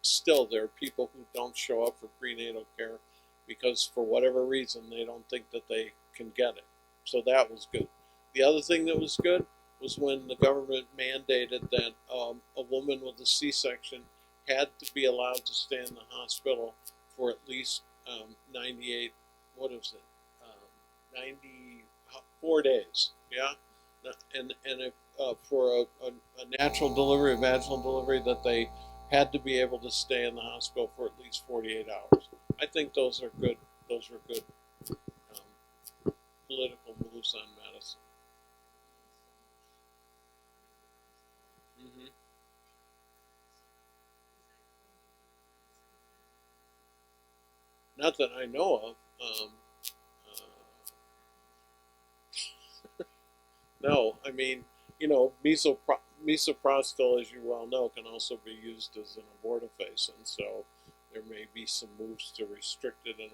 still there are people who don't show up for prenatal care because for whatever reason they don't think that they can get it. So that was good. The other thing that was good was when the government mandated that a woman with a C-section had to be allowed to stay in the hospital for at least 98, what is it, 94 days, yeah? And if for a natural delivery, a vaginal delivery, that they had to be able to stay in the hospital for at least 48 hours. I think those are good. Those were good political moves on medicine. Mm-hmm. Not that I know of. No, I mean, misoprostol, as you well know, can also be used as an abortifacient, and so there may be some moves to restrict it in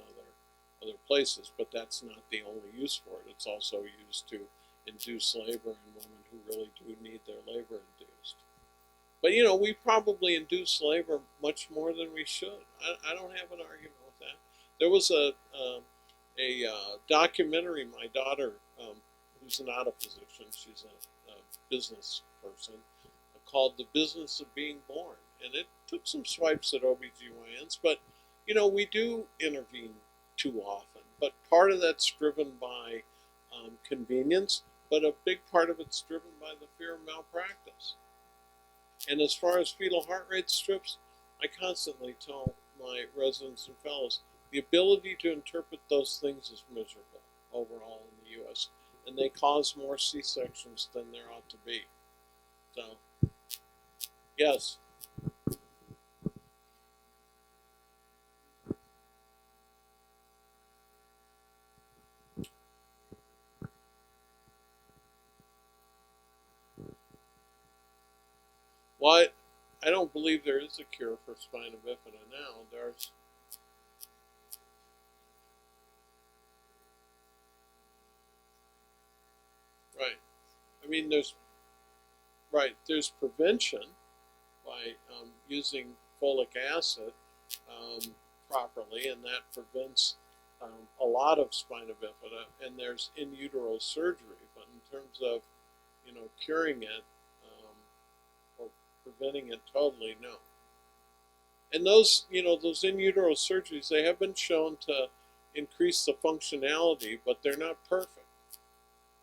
other places, but that's not the only use for it. It's also used to induce labor in women who really do need their labor induced. But we probably induce labor much more than we should. I don't have an argument with that. There was a documentary. My daughter, who's not a physician, she's a business person, called "The Business of Being Born," and it took some swipes at OBGYNs, but we do intervene too often. But part of that's driven by convenience, but a big part of it's driven by the fear of malpractice. And as far as fetal heart rate strips, I constantly tell my residents and fellows the ability to interpret those things is miserable overall in the U.S., and they cause more C-sections than there ought to be. So, yes. Well, I don't believe there is a cure for spina bifida now. There's right. I mean, there's prevention by using folic acid properly, and that prevents a lot of spina bifida. And there's in utero surgery, but in terms of curing it or preventing it totally, no. And those in utero surgeries, they have been shown to increase the functionality, but they're not perfect.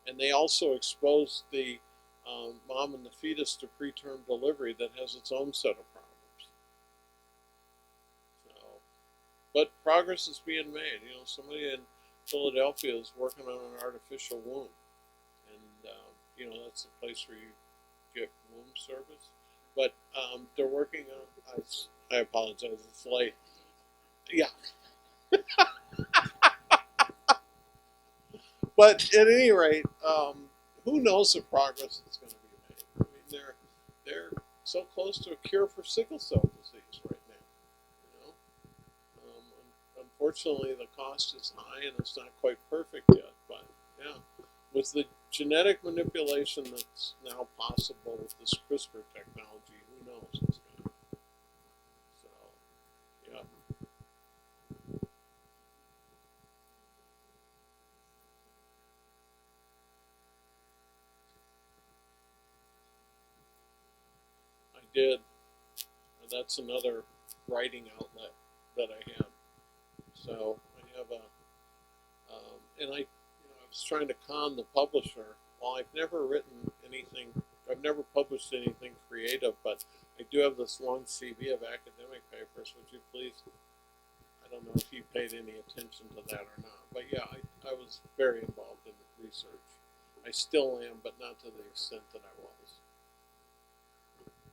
And they also expose the mom and the fetus to preterm delivery that has its own set of problems. So, but progress is being made. Somebody in Philadelphia is working on an artificial womb, and that's the place where you get womb service. But they're working on. I apologize. It's late. Yeah. But at any rate, who knows the progress that's going to be made? I mean, they're so close to a cure for sickle cell disease right now. unfortunately, the cost is high and it's not quite perfect yet. But yeah, with the genetic manipulation that's now possible with this CRISPR technology, who knows what's going to happen. So, yeah. I did. That's another writing outlet that I have. So I have and I was trying to con the publisher. Well, I've never written anything, I've never published anything creative, but I do have this long CV of academic papers. Would you please? I don't know if you paid any attention to that or not, but yeah, I was very involved in the research. I still am, but not to the extent that I was.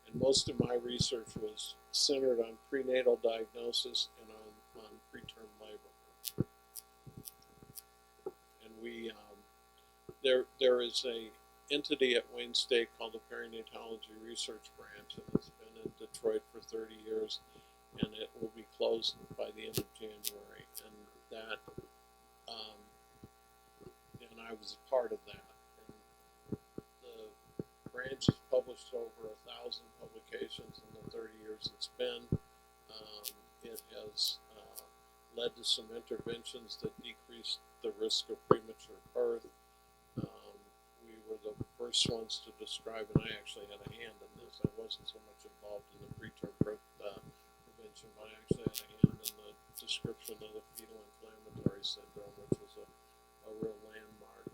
And most of my research was centered on prenatal diagnosis and on preterm labor. And we there is a entity at Wayne State called the Perinatology Research Branch, and it's been in Detroit for 30 years, and it will be closed by the end of January. And that, and I was a part of that. And the branch has published over 1,000 publications in the 30 years it's been. It has led to some interventions that decrease the risk of premature birth. We were the first ones to describe, and I actually had a hand in this. I wasn't so much involved in the preterm birth prevention, but I actually had a hand in the description of the fetal inflammatory syndrome, which was a real landmark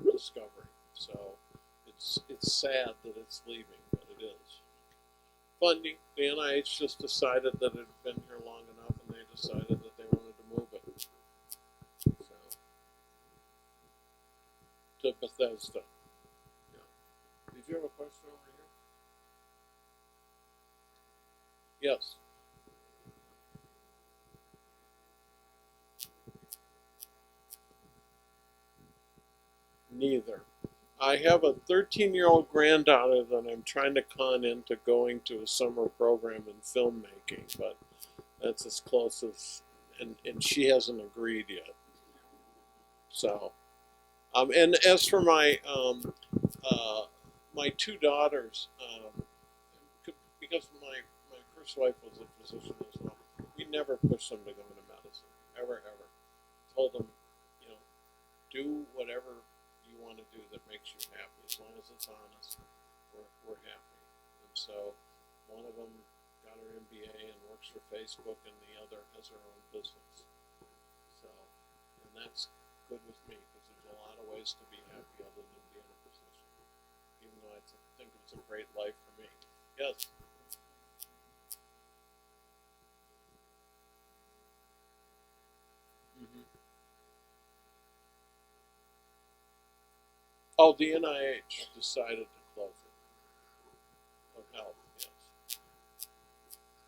discovery. So it's sad that it's leaving, but it is. Funding, the NIH just decided that it had been here long enough, and they decided that they wanted to move it. So, to Bethesda. Yeah. Did you have a question over here? Yes. Neither. I have a 13-year-old granddaughter that I'm trying to con into going to a summer program in filmmaking, but that's as close as, and she hasn't agreed yet. So, and as for my my two daughters, because my first wife was a physician as well, we never pushed them to go into medicine, ever. Told them, do whatever you want to do that makes you happy, as long as it's honest, we're happy. And so one of them got her MBA and works for Facebook, and the other has her own business. So, and that's good with me, because there's a lot of ways to be happy other than being a physician, even though I think it was a great life for me. Yes? Mm-hmm. Oh, the NIH decided to close it, of health, yes.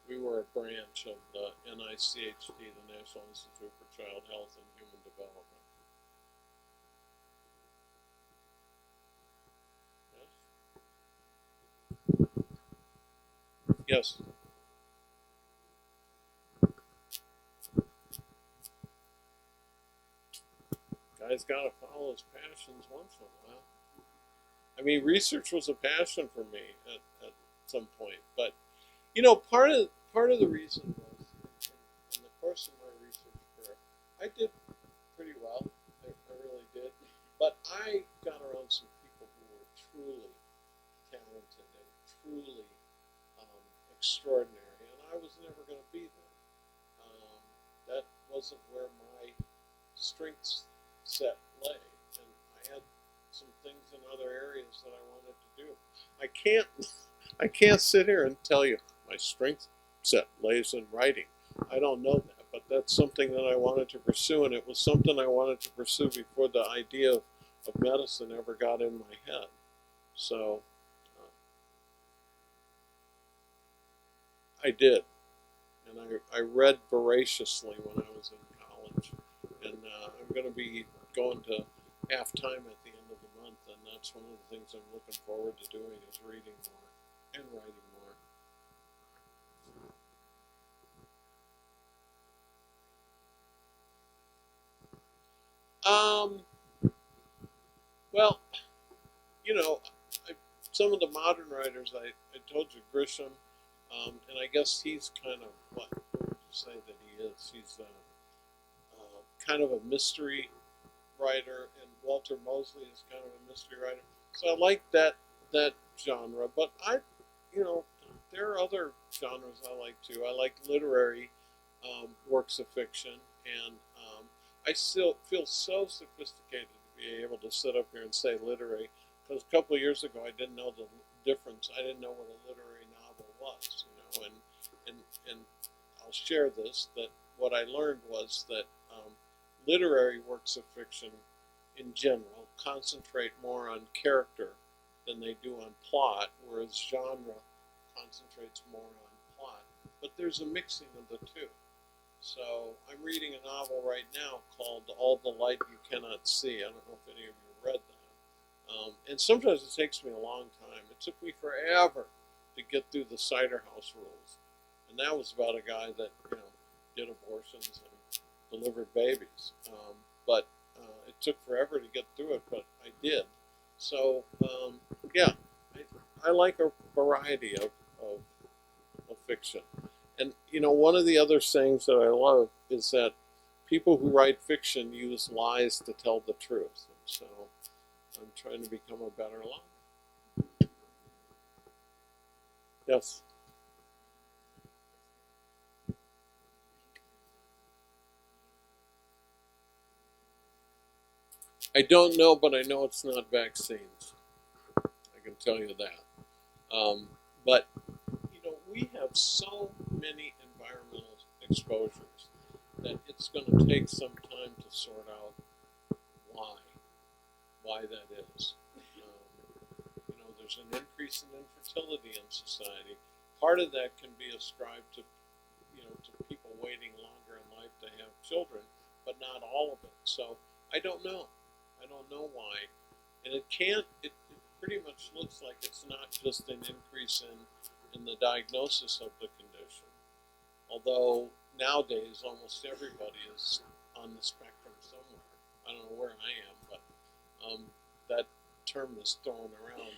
We were a branch of the NICHD, the National Institute for Child Health and Human Development. Yes? Yes. Guy's got to follow his passions once in a while. I mean, research was a passion for me at some point, but part of the reason was in the course of my research career, I did pretty well. I really did, but I got around some people who were truly talented and truly extraordinary, and I was never going to be them. That wasn't where my strengths set lay, and I had some things in other areas that I wanted to do. I can't sit here and tell you my strength set lays in writing. I don't know that, but that's something that I wanted to pursue, and it was something I wanted to pursue before the idea of medicine ever got in my head. So I did, and I read voraciously when I was in college, and I'm going to be going to half-time at the end of the month, and that's one of the things I'm looking forward to doing is reading more and writing more. Um, well, you know, I, some of the modern writers, I told you Grisham, and I guess he's kind of what would you say that he is? He's kind of a mystery writer, and Walter Mosley is kind of a mystery writer. So I like that genre, but you know, there are other genres I like too. I like literary works of fiction, and I still feel so sophisticated to be able to sit up here and say literary. Because a couple of years ago, I didn't know the difference. I didn't know what a literary novel was, you know, and I'll share this that what I learned was that literary works of fiction in general concentrate more on character than they do on plot, whereas genre concentrates more on plot. But there's a mixing of the two. So I'm reading a novel right now called All the Light You Cannot See. I don't know if any of you read that. And sometimes it takes me a long time. It took me forever to get through the Cider House Rules. And that was about a guy that, you know, did abortions and delivered babies. But it took forever to get through it, but I did. So, yeah, I like a variety of fiction. And, you know, one of the other sayings that I love is that people who write fiction use lies to tell the truth. And so I'm trying to become a better liar. Yes. I don't know, but I know it's not vaccines. I can tell you that. But you know, we have so many environmental exposures that it's going to take some time to sort out why that is. You know, there's an increase in infertility in society. Part of that can be ascribed to, you know, to people waiting longer in life to have children, but not all of it. So I don't know. I don't know why, and it can't. It pretty much looks like it's not just an increase in the diagnosis of the condition. Although nowadays almost everybody is on the spectrum somewhere. I don't know where I am, but that term is thrown around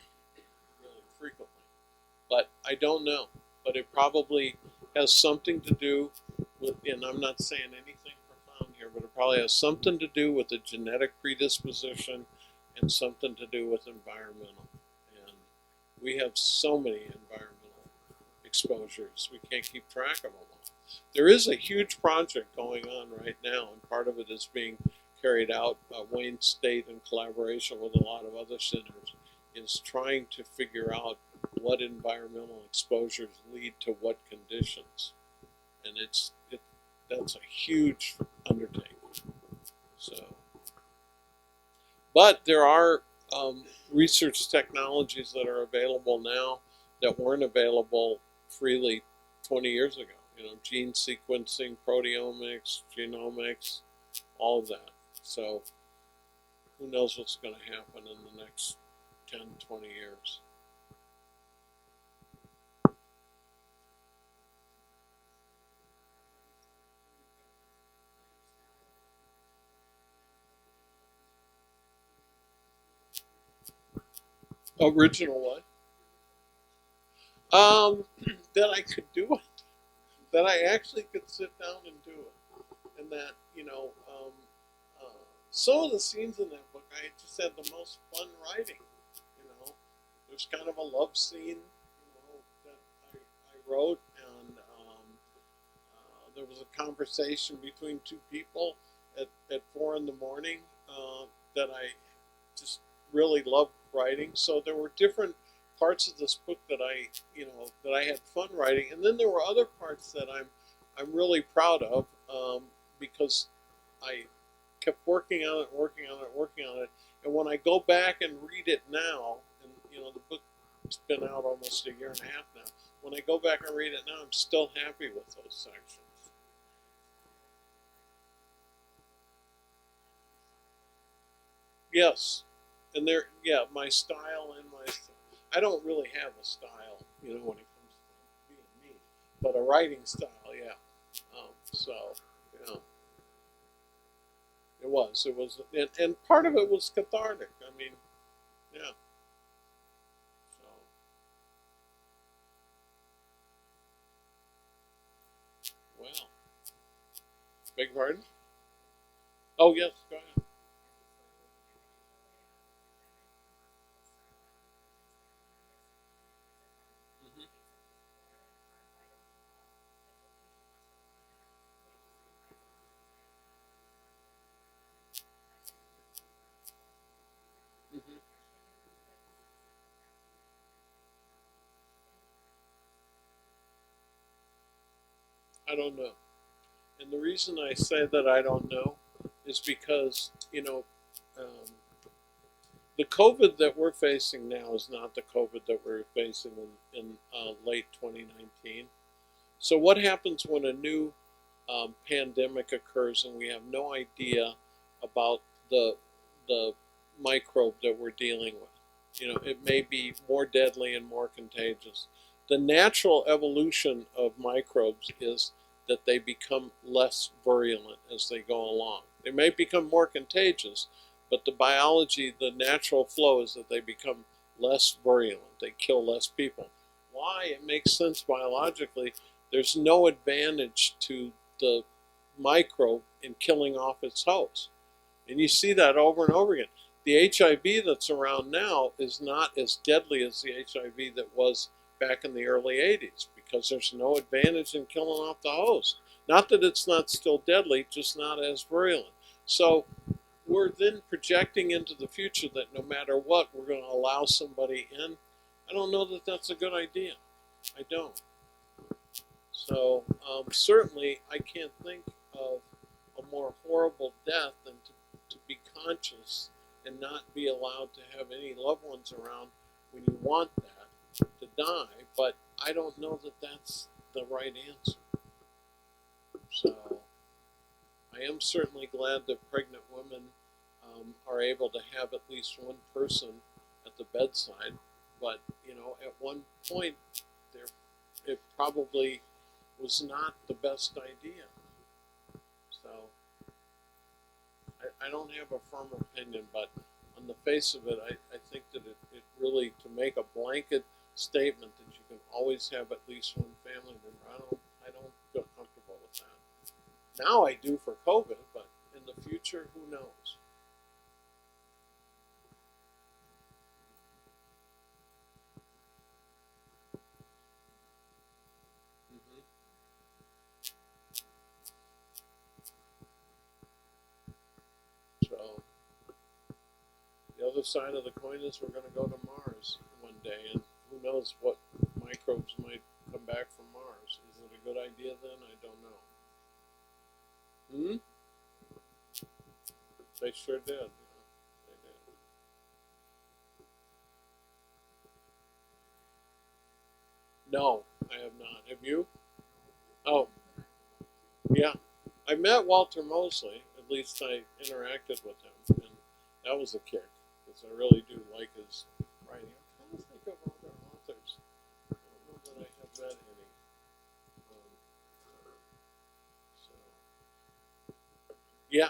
really frequently. But I don't know. But it probably has something to do with, and I'm not saying anything profound here, but it probably has something to do with a genetic predisposition and something to do with environmental. And we have so many environmental exposures, we can't keep track of them all. There is a huge project going on right now, and part of it is being carried out. Wayne State, in collaboration with a lot of other centers, is trying to figure out what environmental exposures lead to what conditions, and that's a huge undertaking. So, but there are research technologies that are available now that weren't available freely 20 years ago. You know, gene sequencing, proteomics, genomics, all of that. So who knows what's going to happen in the next 10, 20 years. Original what? That I could do it. That I actually could sit down and do it. And that, you know, some of the scenes in that book, I just had the most fun writing. You know, there's kind of a love scene, you know, that I wrote, and there was a conversation between two people at 4 in the morning that I just really loved writing. So there were different parts of this book that I had fun writing, and then there were other parts that I'm really proud of because I kept working on it, working on it, working on it. And when I go back and read it now, and you know the book's been out almost a year and a half now. When I go back and read it now, I'm still happy with those sections. Yes, and yeah, my style and I don't really have a style, you know, when it comes to being me, but a writing style, yeah. So, you know, It was. It was, and part of it was cathartic. I mean, yeah. So, well, beg pardon? Oh yes, go ahead. Hmm. Hmm. I don't know. And the reason I say that I don't know is because, um, the COVID that we're facing now is not the COVID that we were facing in late 2019. So, what happens when a new pandemic occurs and we have no idea about the the microbe that we're dealing with? It may be more deadly and more contagious. The natural evolution of microbes is that they become less virulent as they go along. They may become more contagious, but the biology, the natural flow is that they become less virulent. They kill less people. Why? It makes sense biologically. There's no advantage to the microbe in killing off its host. And you see that over and over again. The HIV that's around now is not as deadly as the HIV that was back in the early 80s because there's no advantage in killing off the host. Not that it's not still deadly, just not as virulent. So we're then projecting into the future that no matter what, we're going to allow somebody in. I don't know that that's a good idea. I don't. So certainly, I can't think of a more horrible death than to be conscious and not be allowed to have any loved ones around when you want that to die. But I don't know that that's the right answer. So I am certainly glad that pregnant women are able to have at least one person at the bedside. But at one point, there it probably was not the best idea. So I don't have a firm opinion, but on the face of it, I think that it really, to make a blanket statement that you can always have at least one family member, I don't feel comfortable with that. Now I do for COVID, but in the future, who knows? Hmm. So the other side of the coin is we're going to go to Mars one day, and who knows what microbes might come back from Mars. Is it a good idea then? I don't know. Hmm? They sure did. Yeah, they did. No, I have not. Have you? Oh, yeah. I met Walter Mosley. At least I interacted with him, and that was a kick because I really do like his writing. I'm trying to think of other authors. I don't know that I have read any. Um, so, yeah,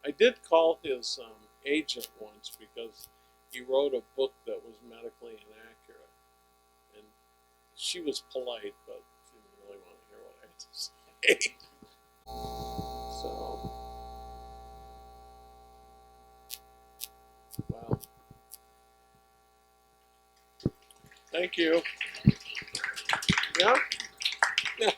I did call his agent once because he wrote a book that was medically inaccurate, and she was polite, but she didn't really want to hear what I had to say. So, well, thank you. Yeah, yeah.